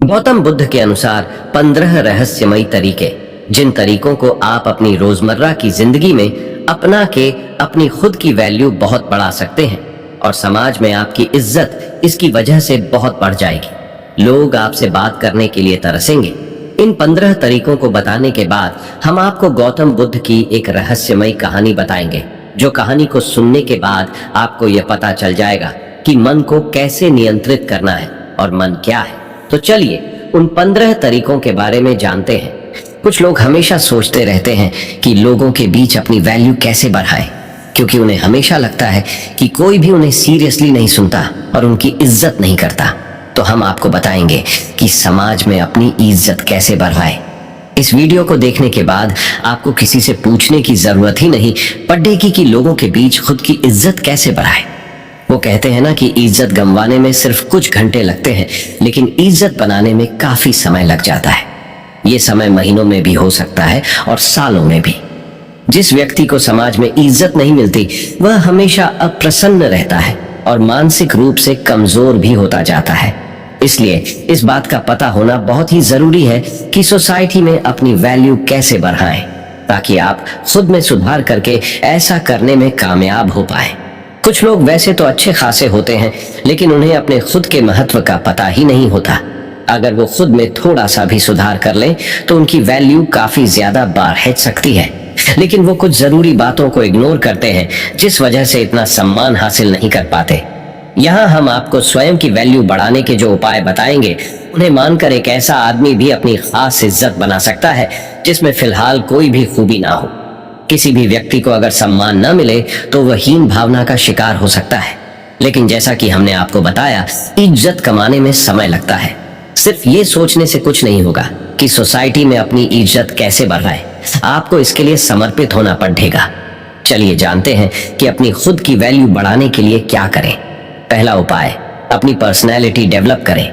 गौतम बुद्ध के अनुसार 15 रहस्यमयी तरीके, जिन तरीकों को आप अपनी रोजमर्रा की जिंदगी में अपना के अपनी खुद की वैल्यू बहुत बढ़ा सकते हैं और समाज में आपकी इज्जत इसकी वजह से बहुत बढ़ जाएगी। लोग आपसे बात करने के लिए तरसेंगे। इन 15 तरीकों को बताने के बाद हम आपको गौतम बुद्ध की एक रहस्यमयी कहानी बताएंगे, जो कहानी को सुनने के बाद आपको यह पता चल जाएगा कि मन को कैसे नियंत्रित करना है और मन क्या है। तो चलिए उन 15 तरीकों के बारे में जानते हैं। कुछ लोग हमेशा सोचते रहते हैं कि लोगों के बीच अपनी वैल्यू कैसे बढ़ाएं, क्योंकि उन्हें हमेशा लगता है कि कोई भी उन्हें सीरियसली नहीं सुनता और उनकी इज्जत नहीं करता। तो हम आपको बताएंगे कि समाज में अपनी इज्जत कैसे बढ़ाएं। इस वीडियो को देखने के बाद आपको किसी से पूछने की जरूरत ही नहीं पड़ेगी कि लोगों के बीच खुद की इज्जत कैसे बढ़ाएं। वो कहते हैं ना कि इज्जत गंवाने में सिर्फ कुछ घंटे लगते हैं, लेकिन इज्जत बनाने में काफी समय लग जाता है। ये समय महीनों में भी हो सकता है और सालों में भी। जिस व्यक्ति को समाज में इज्जत नहीं मिलती, वह हमेशा अप्रसन्न रहता है और मानसिक रूप से कमजोर भी होता जाता है। इसलिए इस बात का पता होना बहुत ही जरूरी है कि सोसाइटी में अपनी वैल्यू कैसे बढ़ाएं, ताकि आप खुद में सुधार करके ऐसा करने में कामयाब हो पाए। कुछ लोग वैसे तो अच्छे खासे होते हैं, लेकिन उन्हें अपने खुद के महत्व का पता ही नहीं होता। अगर वो खुद में थोड़ा सा भी सुधार कर लें तो उनकी वैल्यू काफी ज्यादा बढ़ सकती है। लेकिन वो कुछ जरूरी बातों को इग्नोर करते हैं, जिस वजह से इतना सम्मान हासिल नहीं कर पाते। यहाँ हम आपको स्वयं की वैल्यू बढ़ाने के जो उपाय बताएंगे, उन्हें मानकर एक ऐसा आदमी भी अपनी खास इज्जत बना सकता है जिसमें फिलहाल कोई भी खूबी ना हो। किसी भी व्यक्ति को अगर सम्मान न मिले तो वह हीन भावना का शिकार हो सकता है। लेकिन जैसा कि हमने आपको बताया, इज्जत कमाने में समय लगता है। सिर्फ ये सोचने से कुछ नहीं होगा कि सोसाइटी में अपनी इज्जत कैसे बढ़ाएं। आपको इसके लिए समर्पित होना पड़ेगा। चलिए जानते हैं कि अपनी खुद की वैल्यू बढ़ाने के लिए क्या करें। पहला उपाय, अपनी पर्सनैलिटी डेवलप करें।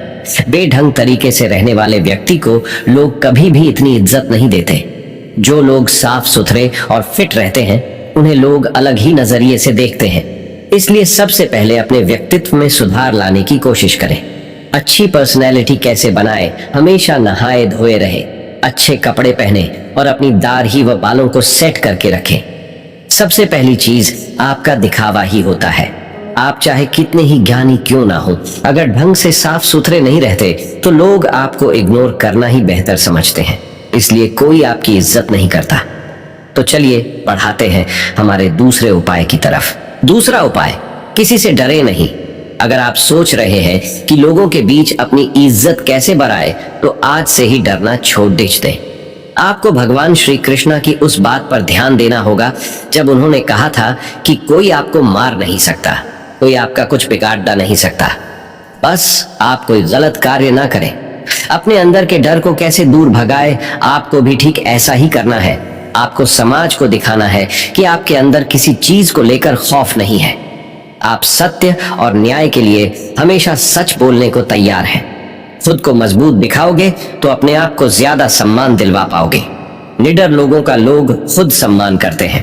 बेढंग तरीके से रहने वाले व्यक्ति को लोग कभी भी इतनी इज्जत नहीं देते। जो लोग साफ सुथरे और फिट रहते हैं, उन्हें लोग अलग ही नजरिए से देखते हैं। इसलिए सबसे पहले अपने व्यक्तित्व में सुधार लाने की कोशिश करें। अच्छी पर्सनैलिटी कैसे बनाएं? हमेशा नहाए धोए रहे, अच्छे कपड़े पहने और अपनी दाढ़ी व बालों को सेट करके रखें। सबसे पहली चीज आपका दिखावा ही होता है। आप चाहे कितने ही ज्ञानी क्यों ना हो, अगर ढंग से साफ सुथरे नहीं रहते तो लोग आपको इग्नोर करना ही बेहतर समझते हैं। इसलिए कोई आपकी इज्जत नहीं करता। तो चलिए बढ़ाते हैं हमारे दूसरे उपाय की तरफ। दूसरा उपाय, किसी से डरे नहीं। अगर आप सोच रहे हैं कि लोगों के बीच अपनी इज्जत कैसे बढ़ाए, तो आज से ही डरना छोड़ दीजिए। आपको भगवान श्री कृष्ण की उस बात पर ध्यान देना होगा जब उन्होंने कहा था कि कोई आपको मार नहीं सकता, कोई आपका कुछ बिगाड़ नहीं सकता। बस आप कोई गलत कार्य ना करें। अपने अंदर के डर को कैसे दूर भगाए, आपको भी ठीक ऐसा ही करना है। आपको समाज को दिखाना है कि आपके अंदर किसी चीज को लेकर खौफ नहीं है। आप सत्य और न्याय के लिए हमेशा सच बोलने को तैयार हैं। खुद को मजबूत दिखाओगे तो अपने आप को ज्यादा सम्मान दिलवा पाओगे। निडर लोगों का लोग खुद सम्मान करते हैं।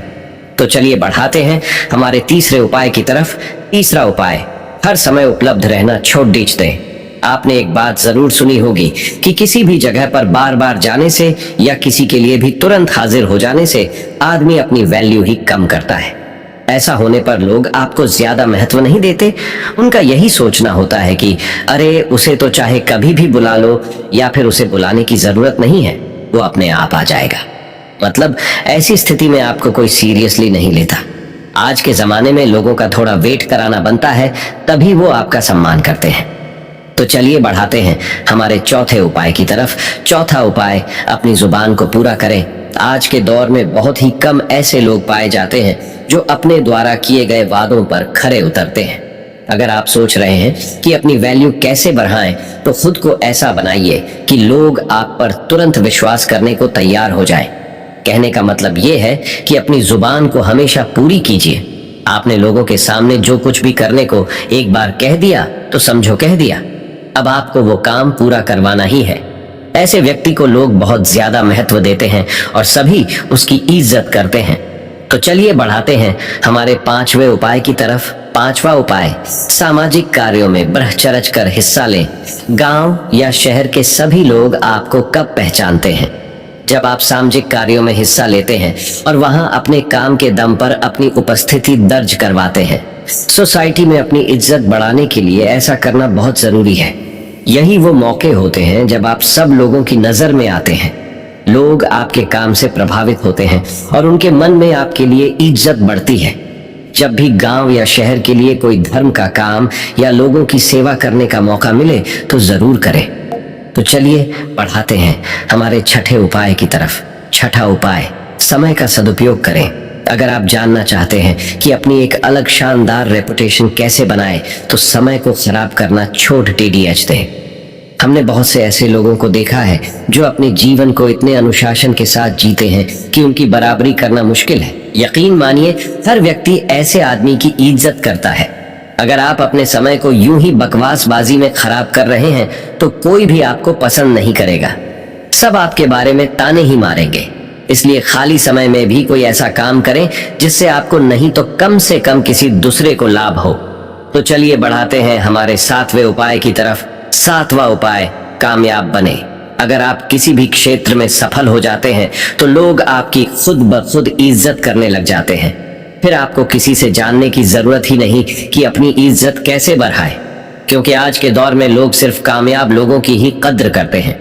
तो चलिए बढ़ाते हैं हमारे तीसरे उपाय की तरफ। तीसरा उपाय, हर समय उपलब्ध रहना छोड़ दीजिए। आपने एक बात जरूर सुनी होगी कि किसी भी जगह पर बार बार जाने से या किसी के लिए भी तुरंत हाजिर हो जाने से आदमी अपनी वैल्यू ही कम करता है। ऐसा होने पर लोग आपको ज्यादा महत्व नहीं देते। उनका यही सोचना होता है कि अरे उसे तो चाहे कभी भी बुला लो, या फिर उसे बुलाने की जरूरत नहीं है, वो अपने आप आ जाएगा। मतलब ऐसी स्थिति में आपको कोई सीरियसली नहीं लेता। आज के जमाने में लोगों का थोड़ा वेट कराना बनता है, तभी वो आपका सम्मान करते हैं। तो चलिए बढ़ाते हैं हमारे चौथे उपाय की तरफ। चौथा उपाय, अपनी जुबान को पूरा करें। आज के दौर में बहुत ही कम ऐसे लोग पाए जाते हैं जो अपने द्वारा किए गए वादों पर खरे उतरते हैं। अगर आप सोच रहे हैं कि अपनी वैल्यू कैसे बढ़ाएं, तो खुद को ऐसा बनाइए कि लोग आप पर तुरंत विश्वास करने को तैयार हो जाएं। कहने का मतलब ये है कि अपनी जुबान को हमेशा पूरी कीजिए। आपने लोगों के सामने जो कुछ भी करने को एक बार कह दिया तो समझो कह दिया। अब आपको वो काम पूरा करवाना ही है। ऐसे व्यक्ति को लोग बहुत ज्यादा महत्व देते हैं और सभी उसकी इज्जत करते हैं। तो चलिए बढ़ाते हैं हमारे पांचवें उपाय की तरफ। पांचवा उपाय, सामाजिक कार्यों में बढ़ चढ़ कर हिस्सा लें। गांव या शहर के सभी लोग आपको कब पहचानते हैं? जब आप सामाजिक कार्यों में हिस्सा लेते हैं और वहां अपने काम के दम पर अपनी उपस्थिति दर्ज करवाते हैं। सोसाइटी में अपनी इज्जत बढ़ाने के लिए ऐसा करना बहुत जरूरी है। यही वो मौके होते हैं जब आप सब लोगों की नजर में आते हैं। लोग आपके काम से प्रभावित होते हैं और उनके मन में आपके लिए इज्जत बढ़ती है। जब भी गांव या शहर के लिए कोई धर्म का काम या लोगों की सेवा करने का मौका मिले तो जरूर करें। तो चलिए बढ़ाते हैं हमारे छठे उपाय की तरफ। छठा उपाय, समय का सदुपयोग करें। अगर आप जानना चाहते हैं कि अपनी एक अलग शानदार रेपुटेशन कैसे बनाएं, तो समय को खराब करना छोड़ TDH दें। हमने बहुत से ऐसे लोगों को देखा है जो अपने जीवन को इतने अनुशासन के साथ जीते हैं कि उनकी बराबरी करना मुश्किल है। यकीन मानिए, हर व्यक्ति ऐसे आदमी की इज्जत करता है। अगर आप अपने समय को यूं ही बकवासबाजी में खराब कर रहे हैं तो कोई भी आपको पसंद नहीं करेगा। सब आपके बारे में ताने ही मारेंगे। इसलिए खाली समय में भी कोई ऐसा काम करें जिससे आपको नहीं तो कम से कम किसी दूसरे को लाभ हो। तो चलिए बढ़ाते हैं हमारे सातवें उपाय की तरफ। सातवां उपाय, कामयाब बने। अगर आप किसी भी क्षेत्र में सफल हो जाते हैं तो लोग आपकी खुद ब खुद इज्जत करने लग जाते हैं। फिर आपको किसी से जानने की जरूरत ही नहीं कि अपनी इज्जत कैसे बढ़ाए, क्योंकि आज के दौर में लोग सिर्फ कामयाब लोगों की ही कद्र करते हैं।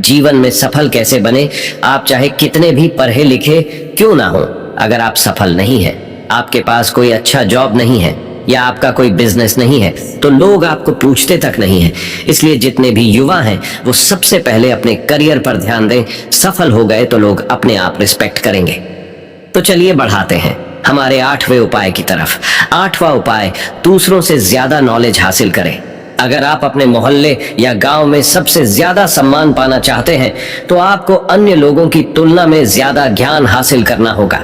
जीवन में सफल कैसे बने? आप चाहे कितने भी पढ़े लिखे क्यों ना हो, अगर आप सफल नहीं है, आपके पास कोई अच्छा जॉब नहीं है या आपका कोई बिजनेस नहीं है, तो लोग आपको पूछते तक नहीं है। इसलिए जितने भी युवा हैं वो सबसे पहले अपने करियर पर ध्यान दें। सफल हो गए तो लोग अपने आप रिस्पेक्ट करेंगे। तो चलिए बढ़ाते हैं हमारे आठवें उपाय की तरफ। आठवां उपाय, दूसरों से ज्यादा नॉलेज हासिल करें। अगर आप अपने मोहल्ले या गांव में सबसे ज्यादा सम्मान पाना चाहते हैं तो आपको अन्य लोगों की तुलना में ज्यादा ज्ञान हासिल करना होगा।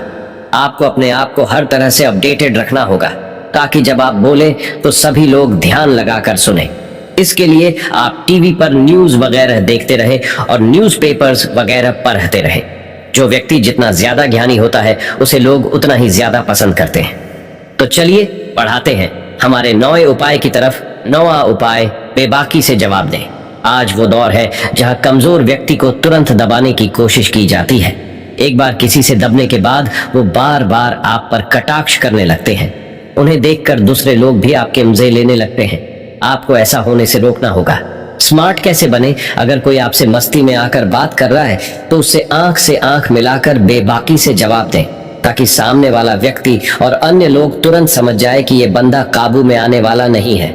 आपको अपने आप को हर तरह से अपडेटेड रखना होगा ताकि जब आप बोले तो सभी लोग ध्यान लगाकर सुने। इसके लिए आप टीवी पर न्यूज वगैरह देखते रहे और न्यूज़पेपर्स वगैरह पढ़ते रहे। जो व्यक्ति जितना ज्यादा ज्ञानी होता है उसे लोग उतना ही ज्यादा पसंद करते हैं। तो चलिए बढ़ाते हैं हमारे नौवें उपाय की तरफ। नौवां उपाय, बेबाकी से जवाब दें। आज वो दौर है जहां कमजोर व्यक्ति को तुरंत दबाने की कोशिश की जाती है। एक बार किसी से दबने के बाद वो बार बार आप पर कटाक्ष करने लगते हैं। उन्हें देखकर दूसरे लोग भी आपके मजे लेने लगते हैं। आपको ऐसा होने से रोकना होगा। स्मार्ट कैसे बने? अगर कोई आपसे मस्ती में आकर बात कर रहा है तो उससे आंख मिलाकर बेबाकी से जवाब दें, ताकि सामने वाला व्यक्ति और अन्य लोग तुरंत समझ जाए कि ये बंदा काबू में आने वाला नहीं है।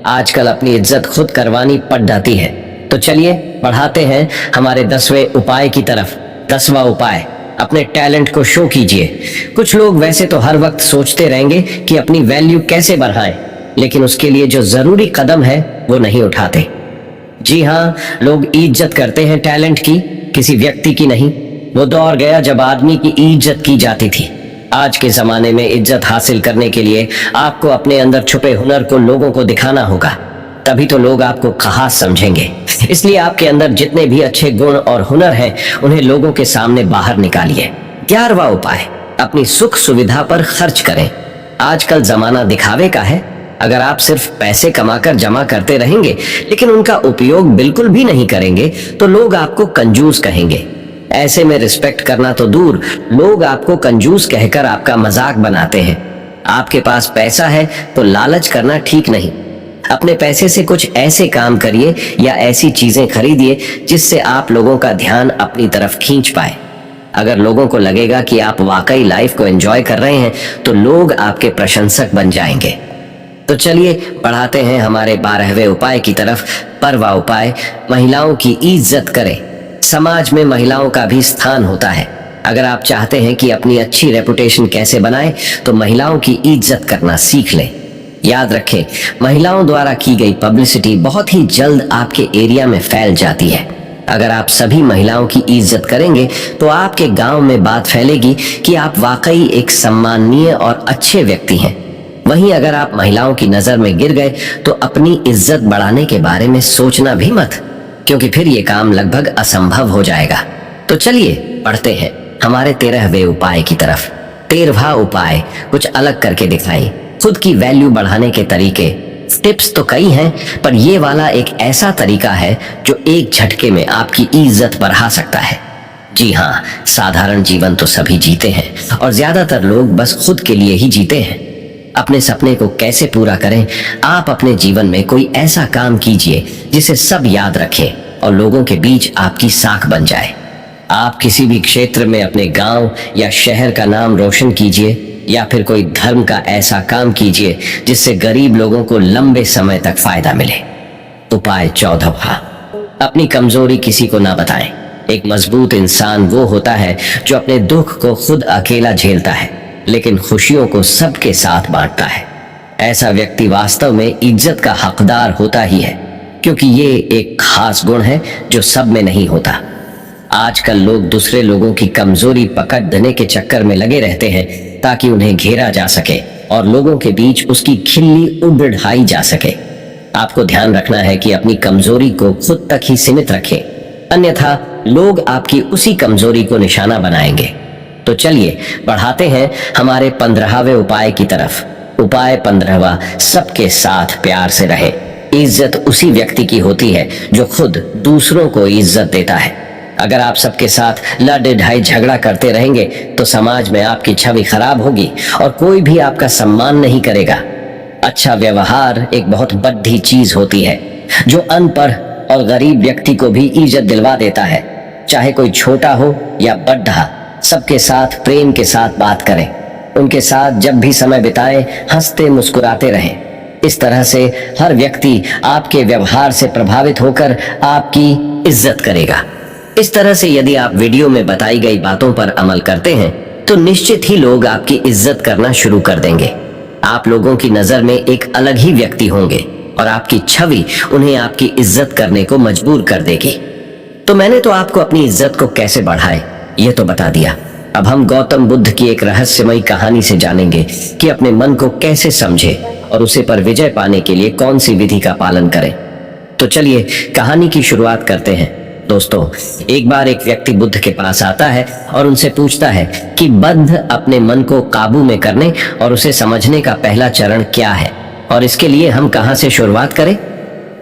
आजकल अपनी इज्जत खुद करवानी पड़ जाती है। तो चलिए बढ़ाते हैं हमारे 10वें उपाय की तरफ। 10वां उपाय, अपने टैलेंट को शो कीजिए। कुछ लोग वैसे तो हर वक्त सोचते रहेंगे कि अपनी वैल्यू कैसे बढ़ाएं, लेकिन उसके लिए जो जरूरी कदम है वो नहीं उठाते। जी हाँ, लोग इज्जत करते हैं टैलेंट की, किसी व्यक्ति की नहीं। वो दौर गया जब आदमी की इज्जत की जाती थी। आज के जमाने में इज्जत हासिल करने के लिए आपको अपने अंदर छुपे हुनर को लोगों को दिखाना होगा, तभी तो लोग आपको खास समझेंगे। इसलिए आपके अंदर जितने भी अच्छे गुण और हुनर हैं उन्हें लोगों के सामने बाहर निकालिए। 11वां उपाय, अपनी सुख सुविधा पर खर्च करें। आजकल जमाना दिखावे का है। अगर आप सिर्फ पैसे कमाकर जमा करते रहेंगे लेकिन उनका उपयोग बिल्कुल भी नहीं करेंगे तो लोग आपको कंजूस कहेंगे। ऐसे में रिस्पेक्ट करना तो दूर, लोग आपको कंजूस कहकर आपका मजाक बनाते हैं। आपके पास पैसा है तो लालच करना ठीक नहीं। अपने पैसे से कुछ ऐसे काम करिए या ऐसी चीजें खरीदिए जिससे आप लोगों का ध्यान अपनी तरफ खींच पाए। अगर लोगों को लगेगा कि आप वाकई लाइफ को एंजॉय कर रहे हैं तो लोग आपके प्रशंसक बन जाएंगे। तो चलिए बढ़ाते हैं हमारे 12वें उपाय की तरफ। 12वां उपाय, महिलाओं की इज्जत करें। समाज में महिलाओं का भी स्थान होता है। अगर आप चाहते हैं कि अपनी अच्छी रेपुटेशन कैसे बनाएं तो महिलाओं की इज्जत करना सीख लें। याद रखें, महिलाओं द्वारा की गई पब्लिसिटी बहुत ही जल्द आपके एरिया में फैल जाती है। अगर आप सभी महिलाओं की इज्जत करेंगे तो आपके गांव में बात फैलेगी कि आप वाकई एक सम्माननीय और अच्छे व्यक्ति हैं। वहीं अगर आप महिलाओं की नजर में गिर गए तो अपनी इज्जत बढ़ाने के बारे में सोचना भी मत, क्योंकि फिर ये काम लगभग असंभव हो जाएगा। तो चलिए बढ़ते हैं हमारे 13वें उपाय की तरफ। 13वां उपाय कुछ अलग करके दिखाएं। खुद की वैल्यू बढ़ाने के तरीके। टिप्स तो कई हैं, पर ये वाला एक ऐसा तरीका है जो एक झटके में आपकी इज्जत बढ़ा सकता है। जी हाँ, साधारण जीवन तो सभी जीते हैं और ज्यादातर लोग बस खुद के लिए ही जीते हैं। अपने सपने को कैसे पूरा करें? आप अपने जीवन में कोई ऐसा काम कीजिए जिसे सब याद रखें और लोगों के बीच आपकी साख बन जाए। आप किसी भी क्षेत्र में अपने गांव या शहर का नाम रोशन कीजिए, या फिर कोई धर्म का ऐसा काम कीजिए जिससे गरीब लोगों को लंबे समय तक फायदा मिले। उपाय 14वां, अपनी कमजोरी किसी को ना बताएं। एक मजबूत इंसान वो होता है जो अपने दुख को खुद अकेला झेलता है, लेकिन खुशियों को सबके साथ बांटता है। ऐसा व्यक्ति वास्तव में इज्जत का हकदार होता ही है, क्योंकि ये एक खास गुण है जो सब में नहीं होता। आजकल लोग दूसरे लोगों की कमजोरी पकड़ने के चक्कर में लगे रहते हैं ताकि उन्हें घेरा जा सके और लोगों के बीच उसकी खिल्ली उड़ाई जा सके। आपको ध्यान रखना है कि अपनी कमजोरी को खुद तक ही सीमित रखें, अन्यथा लोग आपकी उसी कमजोरी को निशाना बनाएंगे। तो चलिए बढ़ाते हैं हमारे 15वें उपाय की तरफ। उपाय 15वां, सबके साथ प्यार से रहे। इज्जत उसी व्यक्ति की होती है जो खुद दूसरों को इज्जत देता है। अगर आप सबके साथ लड़ ढाई झगड़ा करते रहेंगे तो समाज में आपकी छवि खराब होगी और कोई भी आपका सम्मान नहीं करेगा। अच्छा व्यवहार एक बहुत बड़ी चीज होती है जो अनपढ़ और गरीब व्यक्ति को भी इज्जत दिलवा देता है। चाहे कोई छोटा हो या बड़ा, सबके साथ प्रेम के साथ बात करें। उनके साथ जब भी समय बिताएं, हंसते मुस्कुराते रहें। इस तरह से हर व्यक्ति आपके व्यवहार से प्रभावित होकर आपकी इज्जत करेगा। इस तरह से यदि आप वीडियो में बताई गई बातों पर अमल करते हैं तो निश्चित ही लोग आपकी इज्जत करना शुरू कर देंगे। आप लोगों की नजर में एक अलग ही व्यक्ति होंगे और आपकी छवि उन्हें आपकी इज्जत करने को मजबूर कर देगी। तो मैंने तो आपको अपनी इज्जत को कैसे बढ़ाए ये तो बता दिया। अब हम गौतम बुद्ध की एक रहस्यमयी कहानी से जानेंगे कि अपने मन को कैसे समझे और उसे पर विजय पाने के लिए कौन सी विधि का पालन करें। तो चलिए कहानी की शुरुआत करते हैं। दोस्तों, एक बार एक व्यक्ति बुद्ध के पास आता है और उनसे पूछता है कि बुद्ध, अपने मन को काबू में करने और उसे समझने का पहला चरण क्या है और इसके लिए हम कहां से शुरुआत करें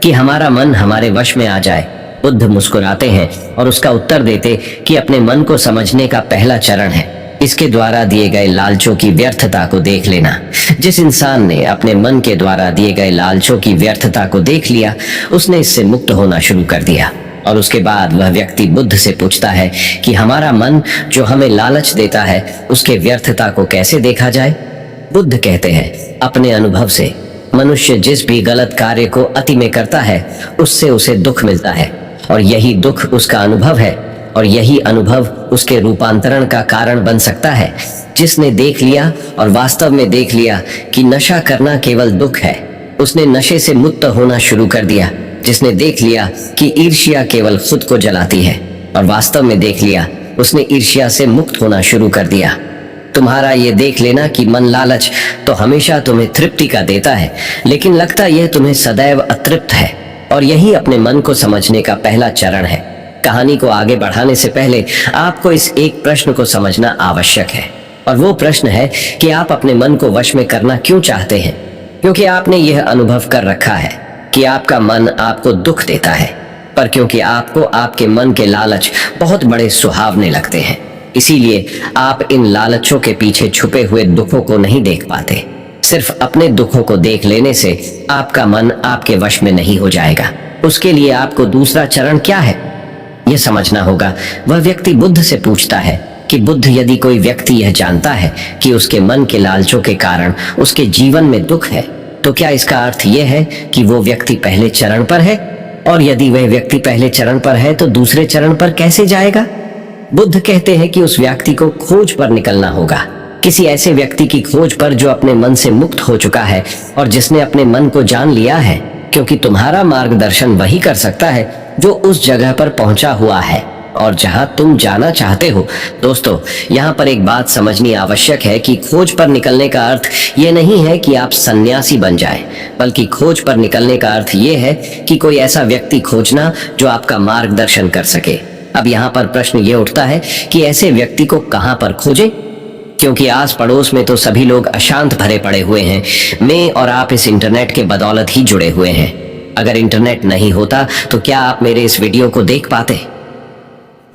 कि हमारा मन हमारे वश में आ जाए। बुद्ध मुस्कुराते हैं और उसका उत्तर देते कि अपने मन को समझने का पहला चरण है इसके द्वारा दिए गए लालचों की व्यर्थता को देख लेना। जिस इंसान ने अपने मन के द्वारा दिए गए लालचों की व्यर्थता को देख लिया, उसने इससे मुक्त होना शुरू कर दिया। और उसके बाद वह व्यक्ति बुद्ध से पूछता है कि हमारा मन जो हमें लालच देता है उसके व्यर्थता को कैसे देखा जाए। बुद्ध कहते हैं, अपने अनुभव से। मनुष्य जिस भी गलत कार्य को अति में करता है उससे उसे दुख मिलता है और यही दुख उसका अनुभव है और यही अनुभव उसके रूपांतरण का कारण बन सकता है। जिसने देख लिया और वास्तव में देख लिया कि नशा करना केवल दुख है, उसने नशे से मुक्त होना शुरू कर दिया। जिसने देख लिया कि ईर्ष्या केवल खुद को जलाती है और वास्तव में देख लिया, उसने ईर्ष्या से मुक्त होना शुरू कर दिया। तुम्हारा ये देख लेना कि मन लालच तो हमेशा तुम्हें तृप्ति का देता है, लेकिन लगता यह तुम्हें सदैव अतृप्त है और यही अपने मन को समझने का पहला चरण है। कहानी को आगे बढ़ाने से पहले आपको इस एक प्रश्न को समझना आवश्यक है और वो प्रश्न है कि आप अपने मन को वश में करना क्यों चाहते हैं। क्योंकि आपने यह अनुभव कर रखा है कि आपका मन आपको दुख देता है, पर क्योंकि आपको आपके मन के लालच बहुत बड़े सुहावने लगते हैं, इसीलिए आप इन लालचों के पीछे छुपे हुए दुखों को नहीं देख पाते। सिर्फ अपने दुखों को देख लेने से आपका मन आपके वश में नहीं हो जाएगा। उसके लिए आपको दूसरा चरण क्या है यह समझना होगा। वह व्यक्ति बुद्ध से पूछता है कि बुद्ध, यदि कोई व्यक्ति यह जानता है कि उसके मन के लालचों के कारण उसके जीवन में दुख है, तो क्या इसका अर्थ यह है कि वो व्यक्ति पहले चरण पर है? और यदि वह व्यक्ति पहले चरण पर है तो दूसरे चरण पर कैसे जाएगा? बुद्ध कहते हैं कि उस व्यक्ति को खोज पर निकलना होगा, किसी ऐसे व्यक्ति की खोज पर जो अपने मन से मुक्त हो चुका है और जिसने अपने मन को जान लिया है, क्योंकि तुम्हारा मार्गदर्शन वही कर सकता है जो उस जगह पर पहुंचा हुआ है और जहां तुम जाना चाहते हो। दोस्तों, यहाँ पर एक बात समझनी आवश्यक है कि खोज पर निकलने का अर्थ ये नहीं है कि आप सन्यासी बन जाएं, बल्कि खोज पर निकलने का अर्थ ये है कि कोई ऐसा व्यक्ति खोजना जो आपका मार्गदर्शन कर सके। अब यहाँ पर प्रश्न ये उठता है कि ऐसे व्यक्ति को कहाँ पर खोजें? क्योंकि आस पड़ोस में तो सभी लोग अशांत भरे पड़े हुए हैं। मैं और आप इस इंटरनेट के बदौलत ही जुड़े हुए हैं। अगर इंटरनेट नहीं होता तो क्या आप मेरे इस वीडियो को देख पाते?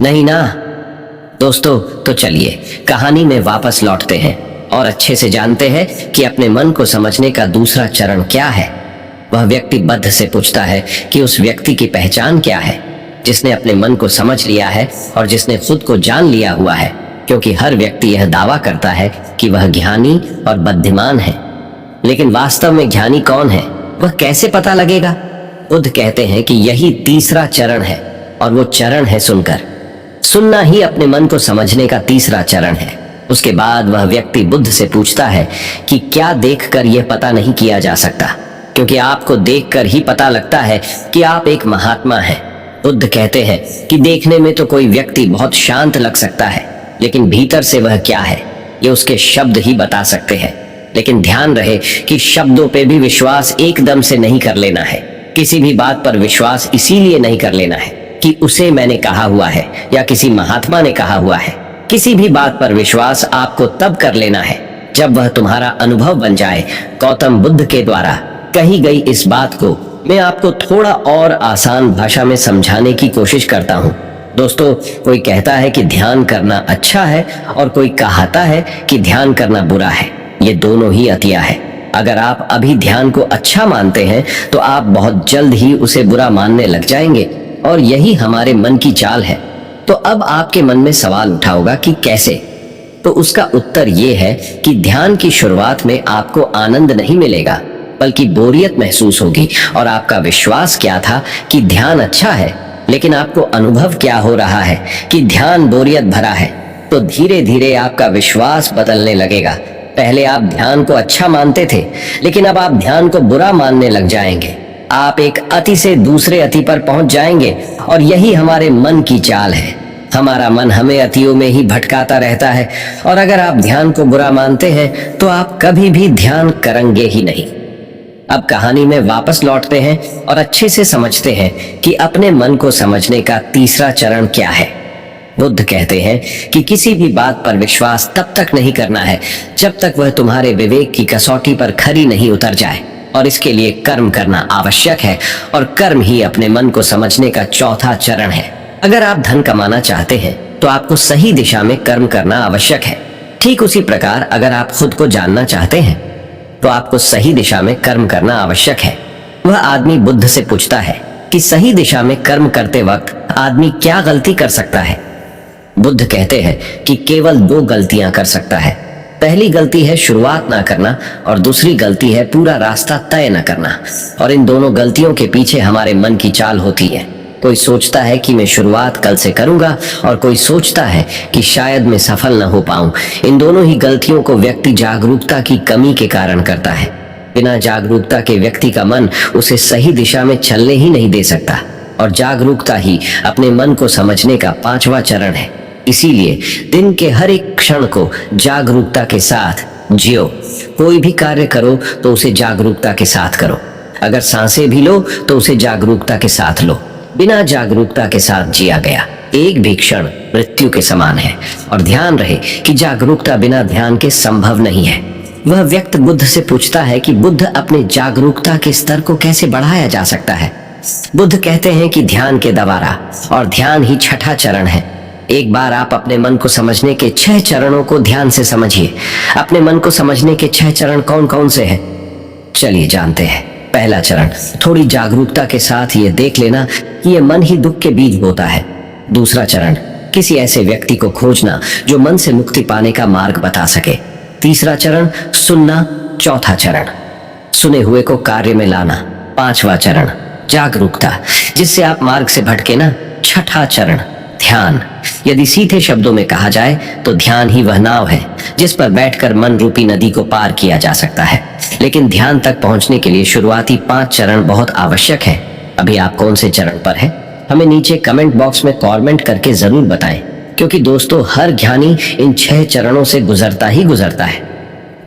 नहीं ना। दोस्तों, तो चलिए कहानी में वापस लौटते हैं और अच्छे से जानते हैं कि अपने मन को समझने का दूसरा चरण क्या है। वह व्यक्ति बद्ध से पूछता है कि उस व्यक्ति की पहचान क्या है, जिसने अपने मन को समझ लिया है और जिसने खुद को जान लिया हुआ है, क्योंकि हर व्यक्ति यह दावा करता है कि वह ज्ञानी और बुद्धिमान है। लेकिन वास्तव में ज्ञानी कौन है, वह कैसे पता लगेगा? बुद्ध कहते हैं कि यही तीसरा चरण है, और वो चरण है सुनकर। सुनना ही अपने मन को समझने का तीसरा चरण है। उसके बाद वह व्यक्ति बुद्ध से पूछता है कि क्या देखकर यह पता नहीं किया जा सकता, क्योंकि आपको देखकर ही पता लगता है कि आप एक महात्मा हैं। बुद्ध कहते हैं कि देखने में तो कोई व्यक्ति बहुत शांत लग सकता है, लेकिन भीतर से वह क्या है, ये उसके शब्द ही बता सकते हैं। लेकिन ध्यान रहे कि शब्दों पे भी विश्वास एकदम से नहीं कर लेना है। किसी भी बात पर विश्वास इसीलिए नहीं कर लेना है कि उसे मैंने कहा हुआ है या किसी महात्मा ने कहा हुआ है। किसी भी बात पर विश्वास आपको तब कर लेना है जब वह तुम्हारा अनुभव बन जाए। गौतम बुद्ध के द्वारा कही गई इस बात को मैं आपको थोड़ा और आसान भाषा में समझाने की कोशिश करता हूँ। दोस्तों, कोई कहता है कि ध्यान करना अच्छा है और कोई कहता है कि ध्यान करना बुरा है। ये दोनों ही अतिया है। अगर आप अभी ध्यान को अच्छा मानते हैं तो आप बहुत जल्द ही उसे बुरा मानने लग जाएंगे, और यही हमारे मन की चाल है। तो अब आपके मन में सवाल उठा होगा कि कैसे? तो उसका उत्तर ये है कि ध्यान की शुरुआत में आपको आनंद नहीं मिलेगा, बल्कि बोरियत महसूस होगी। और आपका विश्वास क्या था कि ध्यान अच्छा है, लेकिन आपको अनुभव क्या हो रहा है कि ध्यान बोरियत भरा है। तो धीरे धीरे आपका विश्वास बदलने लगेगा। पहले आप ध्यान को अच्छा मानते थे, लेकिन अब आप ध्यान को बुरा मानने लग जाएंगे। आप एक अति से दूसरे अति पर पहुंच जाएंगे, और यही हमारे मन की चाल है। हमारा मन हमें अतियों में ही भटकाता रहता है, और अगर आप ध्यान को बुरा मानते हैं तो आप कभी भी ध्यान करेंगे ही नहीं। अब कहानी में वापस लौटते हैं और अच्छे से समझते हैं कि अपने मन को समझने का तीसरा चरण क्या है। बुद्ध कहते हैं कि किसी भी बात पर विश्वास तब तक नहीं करना है जब तक वह तुम्हारे विवेक की कसौटी पर खरी नहीं उतर जाए, और इसके लिए कर्म करना आवश्यक है, और कर्म ही अपने मन को समझने का चौथा चरण है। अगर आप धन कमाना चाहते हैं तो आपको सही दिशा में कर्म करना आवश्यक है। ठीक उसी प्रकार अगर आप खुद को जानना चाहते हैं तो आपको सही दिशा में कर्म करना आवश्यक है। वह आदमी बुद्ध से पूछता है कि सही दिशा में कर्म करते वक्त आदमी क्या गलती कर सकता है? बुद्ध कहते हैं कि केवल 2 गलतियां कर सकता है। पहली गलती है शुरुआत ना करना, और दूसरी गलती है पूरा रास्ता तय न करना। और इन दोनों गलतियों के पीछे हमारे मन की चाल होती है। कोई सोचता है कि मैं शुरुआत कल से करूंगा, और कोई सोचता है कि शायद मैं सफल न हो पाऊं। इन दोनों ही गलतियों को व्यक्ति जागरूकता की कमी के कारण करता है। बिना जागरूकता के व्यक्ति का मन उसे सही दिशा में चलने ही नहीं दे सकता, और जागरूकता ही अपने मन को समझने का 5वां चरण है। इसीलिए दिन के हर एक क्षण को जागरूकता के साथ जियो। कोई भी कार्य करो तो उसे जागरूकता के साथ करो। अगर सांसें भी लो तो उसे जागरूकता के साथ लो। बिना जागरूकता के साथ जिया गया एक भी क्षण मृत्यु के समान है। और ध्यान रहे कि जागरूकता बिना ध्यान के संभव नहीं है। वह व्यक्ति बुद्ध से पूछता है कि बुद्ध, अपने जागरूकता के स्तर को कैसे बढ़ाया जा सकता है? बुद्ध कहते हैं कि ध्यान के द्वारा, और ध्यान ही छठा चरण है। एक बार आप अपने मन को समझने के 6 चरणों को ध्यान से समझिए। अपने मन को समझने के 6 चरण कौन कौन से हैं? चलिए जानते हैं। पहला चरण, थोड़ी जागरूकता के साथ ये देख लेना कि ये मन ही दुख के बीज बोता है। दूसरा चरण, किसी ऐसे व्यक्ति को खोजना जो मन से मुक्ति पाने का मार्ग बता सके। तीसरा चरण, सुनना। चौथा चरण, सुने हुए को कार्य में लाना। 5वां चरण, जागरूकता, जिससे आप मार्ग से भटके ना। छठा चरण, ध्यान। यदि सीधे शब्दों में कहा जाए तो ध्यान ही वह नाव है जिस पर बैठकर मन रूपी नदी को पार किया जा सकता है। लेकिन ध्यान तक पहुंचने के लिए शुरुआती 5 चरण बहुत आवश्यक है। अभी आप कौन से चरण पर हैं? हमें नीचे कमेंट बॉक्स में कमेंट करके जरूर बताएं, क्योंकि दोस्तों हर ज्ञानी इन 6 चरणों से गुजरता ही गुजरता है।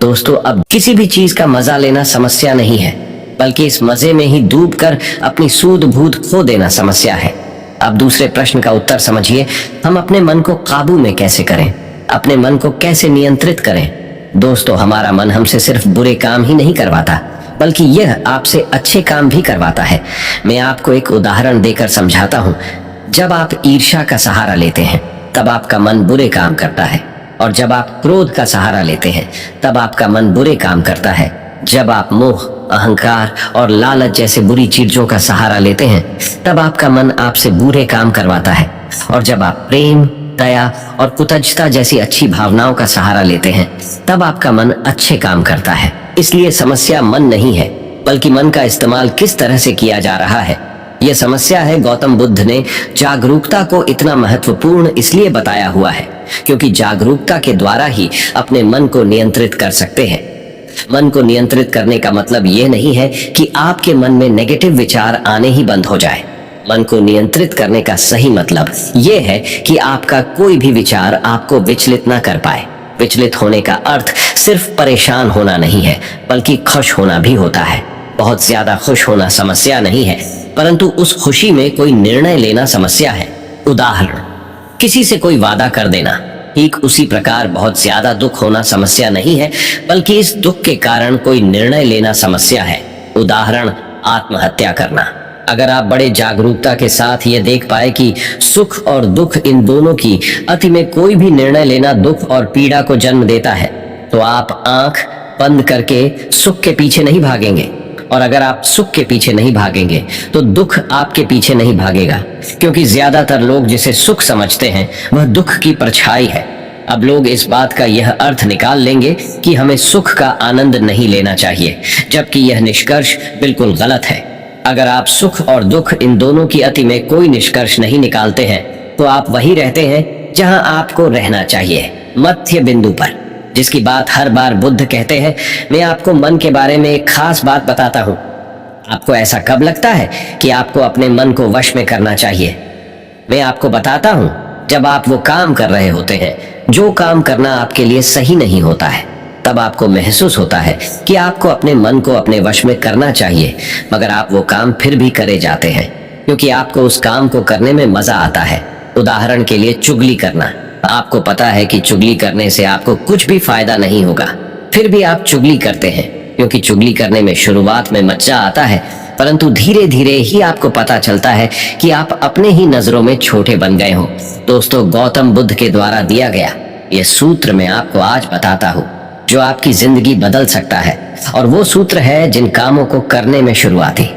दोस्तों, अब किसी भी चीज का मजा लेना समस्या नहीं है, बल्कि इस मजे में ही डूबकर अपनी सूध बूध खो देना समस्या है। अब दूसरे प्रश्न का उत्तर समझिए, हम अपने मन को काबू में कैसे करें? अपने मन को कैसे नियंत्रित करें। दोस्तों, हमारा मन हमसे सिर्फ बुरे काम ही नहीं करवाता, बल्कि यह आपसे अच्छे काम भी करवाता है। मैं आपको एक उदाहरण देकर समझाता हूँ। जब आप ईर्ष्या का सहारा लेते हैं तब आपका मन बुरे काम करता है, और जब आप क्रोध का सहारा लेते हैं तब आपका मन बुरे काम करता है। जब आप मोह, अहंकार और लालच जैसे बुरी चीजों का सहारा लेते हैं तब आपका मन आपसे बुरे काम करवाता है, और जब आप प्रेम, दया और कृतज्ञता जैसी अच्छी भावनाओं का सहारा लेते हैं तब आपका मन अच्छे काम करता है। इसलिए समस्या मन नहीं है, बल्कि मन का इस्तेमाल किस तरह से किया जा रहा है। यह समस्या है गौतम बुद्ध ने जागरूकता को इतना महत्वपूर्ण इसलिए बताया हुआ है क्योंकि जागरूकता के द्वारा ही अपने मन को नियंत्रित कर सकते हैं। मन को नियंत्रित करने का मतलब यह नहीं है कि आपके मन में नेगेटिव विचार आने ही बंद हो जाए। मन को नियंत्रित करने का सही मतलब यह है कि आपका कोई भी विचार आपको विचलित ना कर पाए। विचलित होने का अर्थ सिर्फ परेशान होना नहीं है, बल्कि खुश होना भी होता है। बहुत ज्यादा खुश होना समस्या नहीं है, परंतु उस खुशी में कोई निर्णय लेना समस्या है। उदाहरण, किसी से कोई वादा कर देना। ठीक उसी प्रकार बहुत ज्यादा दुख होना समस्या नहीं है, बल्कि इस दुख के कारण कोई निर्णय लेना समस्या है। उदाहरण, आत्महत्या करना। अगर आप बड़े जागरूकता के साथ ये देख पाए कि सुख और दुख, इन दोनों की अति में कोई भी निर्णय लेना दुख और पीड़ा को जन्म देता है, तो आप आंख बंद करके सुख के पीछे नहीं भागेंगे। और अगर आप सुख के पीछे नहीं भागेंगे तो दुख आपके पीछे नहीं भागेगा, क्योंकि ज्यादातर लोग जिसे सुख समझते हैं वह दुख की परछाई है। अब लोग इस बात का यह अर्थ निकाल लेंगे कि हमें सुख का आनंद नहीं लेना चाहिए, जबकि यह निष्कर्ष बिल्कुल गलत है। अगर आप सुख और दुख, इन दोनों की अति में कोई निष्कर्ष नहीं निकालते हैं तो आप वही रहते हैं जहां आपको रहना चाहिए, मध्य बिंदु पर, जिसकी बात हर बार बुद्ध कहते हैं। मैं आपको मन के बारे में एक खास बात बताता हूँ। आपको ऐसा कब लगता है कि आपको अपने मन को वश में करना चाहिए? मैं आपको बताता हूँ, जब आप वो काम कर रहे होते हैं जो काम करना आपके लिए सही नहीं होता है, तब आपको महसूस होता है कि आपको अपने मन को अपने वश में करना चाहिए, मगर आप वो काम फिर भी करे जाते हैं क्योंकि आपको उस काम को करने में मजा आता है। उदाहरण के लिए, चुगली करना। आपको पता है कि चुगली करने से आपको कुछ भी फायदा नहीं होगा, फिर भी आप चुगली करते हैं क्योंकि चुगली करने में शुरुआत में मजा आता है, परंतु धीरे धीरे ही आपको पता चलता है कि आप अपने ही नजरों में छोटे बन गए हो। दोस्तों, गौतम बुद्ध के द्वारा दिया गया यह सूत्र मैं आपको आज बताता हूँ, जो आपकी जिंदगी बदल सकता है। और वो सूत्र है, जिन कामों को करने में शुरुआती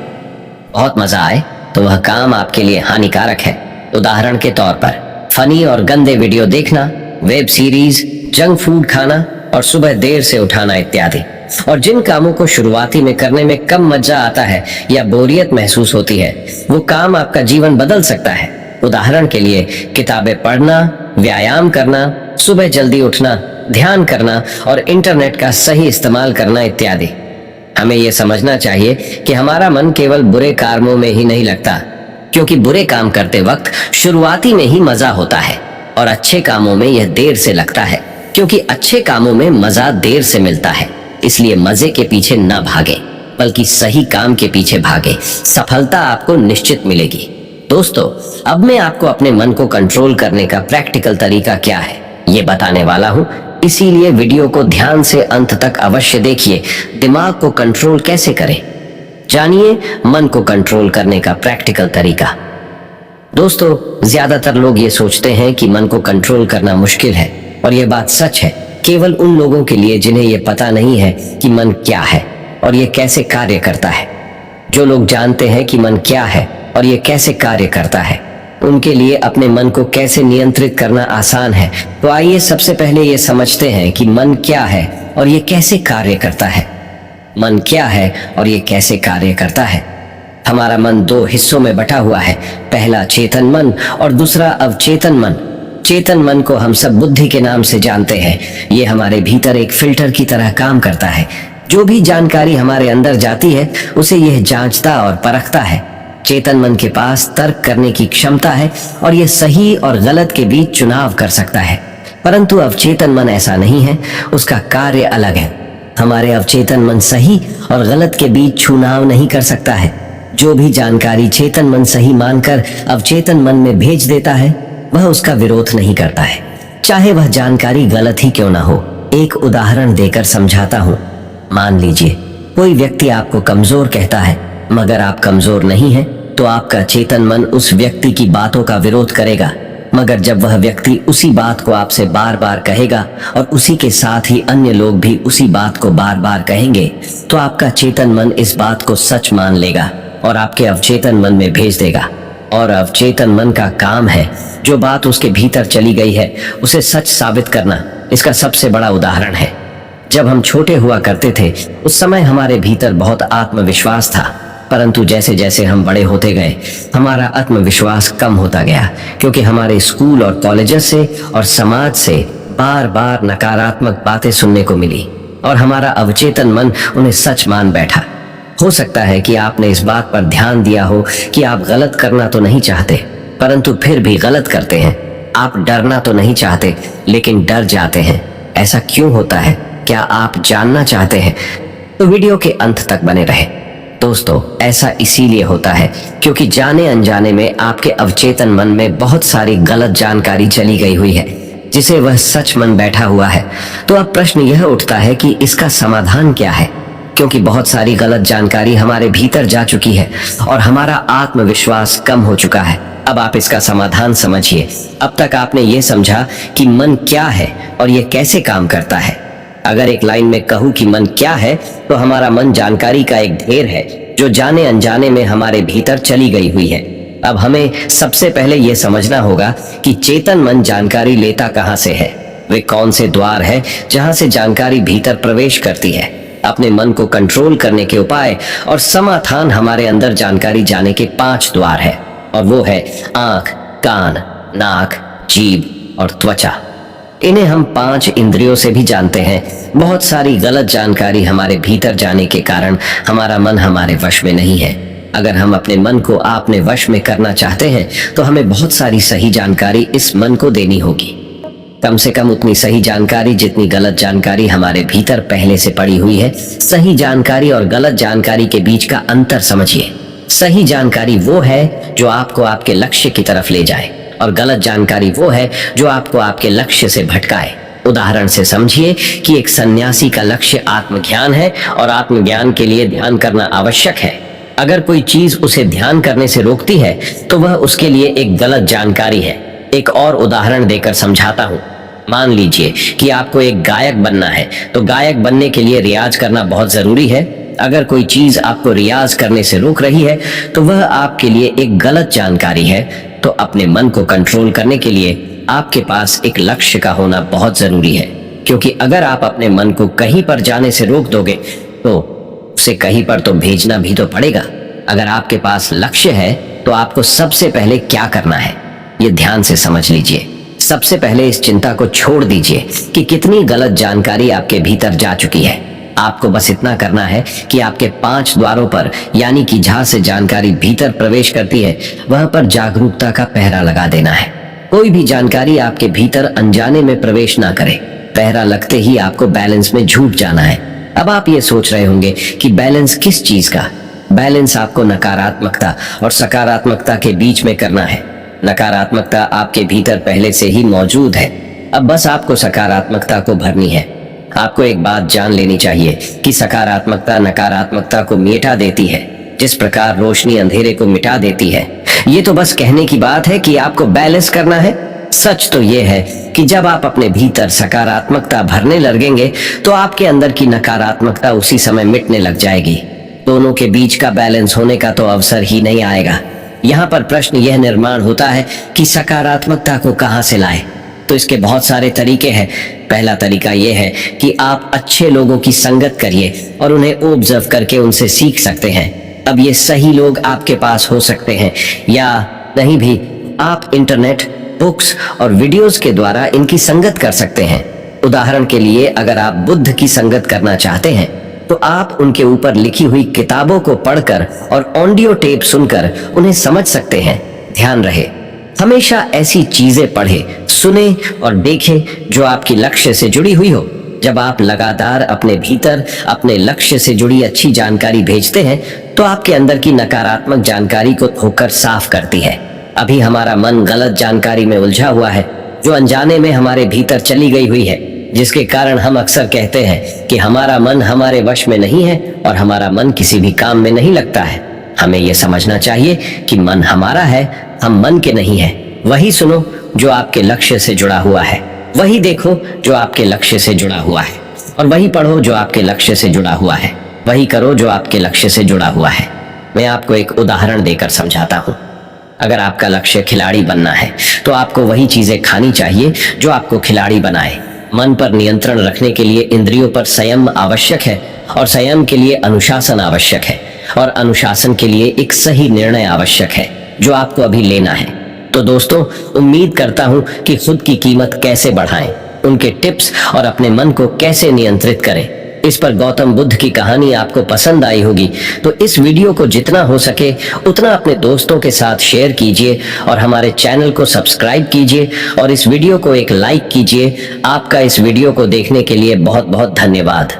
बहुत मजा आए तो वह काम आपके लिए हानिकारक है। उदाहरण के तौर पर, फनी और गंदे वीडियो देखना, वेब सीरीज, जंक फूड खाना और सुबह देर से उठाना इत्यादि। और जिन कामों को शुरुआती में करने में कम मजा आता है या बोरियत महसूस होती है, वो काम आपका जीवन बदल सकता है। उदाहरण के लिए, किताबें पढ़ना, व्यायाम करना, सुबह जल्दी उठना, ध्यान करना और इंटरनेट का सही इस्तेमाल करना इत्यादि। हमें यह समझना चाहिए कि हमारा मन केवल बुरे कामों में ही नहीं लगता, क्योंकि बुरे काम करते वक्त शुरुआती में ही मजा होता है, और अच्छे कामों में यह देर से लगता है, क्योंकि अच्छे कामों में मजा देर से मिलता है। इसलिए मजे के पीछे न भागे, बल्कि सही काम के पीछे भागे। सफलता आपको निश्चित मिलेगी। दोस्तों, अब मैं आपको अपने मन को कंट्रोल करने का प्रैक्टिकल तरीका क्या है ये बताने वाला हूँ, इसीलिए वीडियो को ध्यान से अंत तक अवश्य देखिए। दिमाग को कंट्रोल कैसे करें, जानिए मन को कंट्रोल करने का प्रैक्टिकल तरीका। दोस्तों, ज्यादातर लोग ये सोचते हैं कि मन को कंट्रोल करना मुश्किल है, और ये बात सच है केवल उन लोगों के लिए जिन्हें ये पता नहीं है कि मन क्या है और ये कैसे कार्य करता है। जो लोग जानते हैं कि मन क्या है और ये कैसे कार्य करता है, उनके लिए अपने मन को कैसे नियंत्रित करना आसान है। तो आइए सबसे पहले ये समझते हैं कि मन क्या है और ये कैसे कार्य करता है। मन क्या है और ये कैसे कार्य करता है? हमारा मन दो हिस्सों में बटा हुआ है, पहला चेतन मन और दूसरा अवचेतन मन। चेतन मन को हम सब बुद्धि के नाम से जानते हैं। ये हमारे भीतर एक फिल्टर की तरह काम करता है। जो भी जानकारी हमारे अंदर जाती है उसे यह जांचता और परखता है। चेतन मन के पास तर्क करने की क्षमता है और यह सही और गलत के बीच चुनाव कर सकता है, परंतु अवचेतन मन ऐसा नहीं है, उसका कार्य अलग है। हमारे अवचेतन मन सही और गलत के बीच चुनाव नहीं कर सकता है। जो भी जानकारी चेतन मन सही मानकर अवचेतन मन में भेज देता है, वह उसका विरोध नहीं करता है। चाहे वह जानकारी गलत ही क्यों ना हो। एक उदाहरण देकर समझाता हूँ। मान लीजिए कोई व्यक्ति आपको कमजोर कहता है, मगर आप कमजोर नहीं हैं, तो आपका चेतन मन उस व्यक्ति की बातों का विरोध करेगा। मगर जब वह व्यक्ति उसी बात को आपसे बार बार कहेगा और उसी के साथ ही अन्य लोग भी उसी बात को बार बार कहेंगे, तो आपका चेतन मन इस बात को सच मान लेगा और आपके अवचेतन मन में भेज देगा। और अवचेतन मन का काम है जो बात उसके भीतर चली गई है उसे सच साबित करना। इसका सबसे बड़ा उदाहरण है, जब हम छोटे हुआ करते थे उस समय हमारे भीतर बहुत आत्मविश्वास था, परंतु जैसे जैसे हम बड़े होते गए हमारा आत्मविश्वास कम होता गया, क्योंकि हमारे स्कूल और कॉलेजेस से और समाज से बार बार नकारात्मक बातें सुनने को मिली और हमारा अवचेतन मन उन्हें सच मान बैठा। हो सकता है कि आपने इस बात पर ध्यान दिया हो कि आप गलत करना तो नहीं चाहते, परंतु फिर भी गलत करते हैं। आप डरना तो नहीं चाहते, लेकिन डर जाते हैं। ऐसा क्यों होता है? क्या आप जानना चाहते हैं? तो वीडियो के अंत तक बने रहे। दोस्तों, ऐसा इसीलिए होता है क्योंकि जाने अनजाने में आपके अवचेतन मन में बहुत सारी गलत जानकारी चली गई हुई है, जिसे वह सच मन बैठा हुआ है। तो अब प्रश्न यह उठता है कि इसका समाधान क्या है, क्योंकि बहुत सारी गलत जानकारी हमारे भीतर जा चुकी है और हमारा आत्मविश्वास कम हो चुका है। अब आप इसका समाधान समझिए। अब तक आपने ये समझा कि मन क्या है और ये कैसे काम करता है। अगर एक लाइन में कहूँ कि मन क्या है, तो हमारा मन जानकारी का एक ढेर है जो जाने अनजाने में हमारे भीतर चली गई हुई है। अब हमें सबसे पहले यह समझना होगा कि चेतन मन जानकारी लेता कहाँ से है। वे कौन से द्वार है जहाँ से जानकारी भीतर प्रवेश करती है। अपने मन को कंट्रोल करने के उपाय और समाधान हमारे अंदर जानकारी जाने के 5 द्वार है, और वो है आंख, कान, नाक, जीभ और त्वचा। इन्हें हम 5 इंद्रियों से भी जानते हैं। बहुत सारी गलत जानकारी हमारे भीतर जाने के कारण हमारा मन हमारे वश में नहीं है। अगर हम अपने मन को अपने वश में करना चाहते हैं तो हमें बहुत सारी सही जानकारी इस मन को देनी होगी। कम से कम उतनी सही जानकारी जितनी गलत जानकारी हमारे भीतर पहले से पड़ी हुई है। सही जानकारी और गलत जानकारी के बीच का अंतर समझिए। सही जानकारी वो है जो आपको आपके लक्ष्य की तरफ ले जाए, और गलत जानकारी वो है जो आपको आपके लक्ष्य से भटकाए। उदाहरण से समझिए कि एक सन्यासी का लक्ष्य आत्मज्ञान है और आत्मज्ञान के लिए ध्यान करना आवश्यक है। अगर कोई चीज उसे ध्यान करने से रोकती है तो वह उसके लिए एक गलत जानकारी है। एक और उदाहरण देकर समझाता हूँ। मान लीजिए कि आपको एक गायक बनना है, तो गायक बनने के लिए रियाज करना बहुत जरूरी है। अगर कोई चीज आपको रियाज करने से रोक रही है तो वह आपके लिए एक गलत जानकारी है। तो अपने मन को कंट्रोल करने के लिए आपके पास एक लक्ष्य का होना बहुत जरूरी है, क्योंकि अगर आप अपने मन को कहीं पर जाने से रोक दोगे तो उसे कहीं पर तो भेजना भी तो पड़ेगा। अगर आपके पास लक्ष्य है तो आपको सबसे पहले क्या करना है, ये ध्यान से समझ लीजिए। सबसे पहले इस चिंता को छोड़ दीजिए कि कितनी गलत जानकारी आपके भीतर जा चुकी है। आपको बस इतना करना है कि आपके 5 द्वारों पर, यानी कि जहां से जानकारी भीतर प्रवेश करती है, वहां पर जागरूकता का पहरा लगा देना है। कोई भी जानकारी आपके भीतर अनजाने में प्रवेश ना करे। पहरा लगते ही आपको बैलेंस में झूठ जाना है। अब आप ये सोच रहे होंगे कि बैलेंस किस चीज का? बैलेंस आपको नकारात्मकता और सकारात्मकता के बीच में करना है। नकारात्मकता आपके भीतर पहले से ही मौजूद है, अब बस आपको सकारात्मकता को भरनी है। आपको एक बात जान लेनी चाहिए कि सकारात्मकता नकारात्मकता को मिटा देती है, जिस प्रकार रोशनी अंधेरे को मिटा देती है। ये तो बस कहने की बात है कि आपको बैलेंस करना है। सच तो ये है कि जब आप अपने भीतर सकारात्मकता भरने लगेंगे तो आपके अंदर की नकारात्मकता उसी समय मिटने लग जाएगी। दोनों के बीच का बैलेंस होने का तो अवसर ही नहीं आएगा। यहाँ पर प्रश्न यह निर्माण होता है कि सकारात्मकता को कहाँ से लाएं? तो इसके बहुत सारे तरीके हैं। पहला तरीका यह है कि आप अच्छे लोगों की संगत करिए और उन्हें ऑब्जर्व करके उनसे सीख सकते हैं। अब ये सही लोग आपके पास हो सकते हैं या नहीं भी। आप इंटरनेट, बुक्स और वीडियोस के द्वारा इनकी संगत कर सकते हैं। उदाहरण के लिए, अगर आप बुद्ध की संगत करना चाहते हैं तो आप उनके ऊपर लिखी हुई किताबों को पढ़कर और ऑडियो टेप सुनकर उन्हें समझ सकते हैं। ध्यान रहे, हमेशा ऐसी चीजें पढ़ें, सुने और देखें जो आपकी लक्ष्य से जुड़ी हुई हो। जब आप लगातार अपने भीतर अपने लक्ष्य से जुड़ी अच्छी जानकारी भेजते हैं तो आपके अंदर की नकारात्मक जानकारी को धोकर साफ करती है। अभी हमारा मन गलत जानकारी में उलझा हुआ है, जो अनजाने में हमारे भीतर चली गई हुई है, जिसके कारण हम अक्सर कहते हैं कि हमारा मन हमारे वश में नहीं है और हमारा मन किसी भी काम में नहीं लगता है। हमें यह समझना चाहिए कि मन हमारा है, हम मन के नहीं है। वही सुनो जो आपके लक्ष्य से जुड़ा हुआ है, वही देखो जो आपके लक्ष्य से जुड़ा हुआ है, और वही पढ़ो जो आपके लक्ष्य से जुड़ा हुआ है, वही करो जो आपके लक्ष्य से जुड़ा हुआ है। मैं आपको एक उदाहरण देकर समझाता हूँ। अगर आपका लक्ष्य खिलाड़ी बनना है तो आपको वही चीजें खानी चाहिए जो आपको खिलाड़ी बनाए। मन पर नियंत्रण रखने के लिए इंद्रियों पर संयम आवश्यक है, और संयम के लिए अनुशासन आवश्यक है, और अनुशासन के लिए एक सही निर्णय आवश्यक है जो आपको अभी लेना है। तो दोस्तों, उम्मीद करता हूं कि खुद की कीमत कैसे बढ़ाएं, उनके टिप्स और अपने मन को कैसे नियंत्रित करें, इस पर गौतम बुद्ध की कहानी आपको पसंद आई होगी। तो इस वीडियो को जितना हो सके उतना अपने दोस्तों के साथ शेयर कीजिए और हमारे चैनल को सब्सक्राइब कीजिए और इस वीडियो को एक लाइक कीजिए। आपका इस वीडियो को देखने के लिए बहुत बहुत धन्यवाद।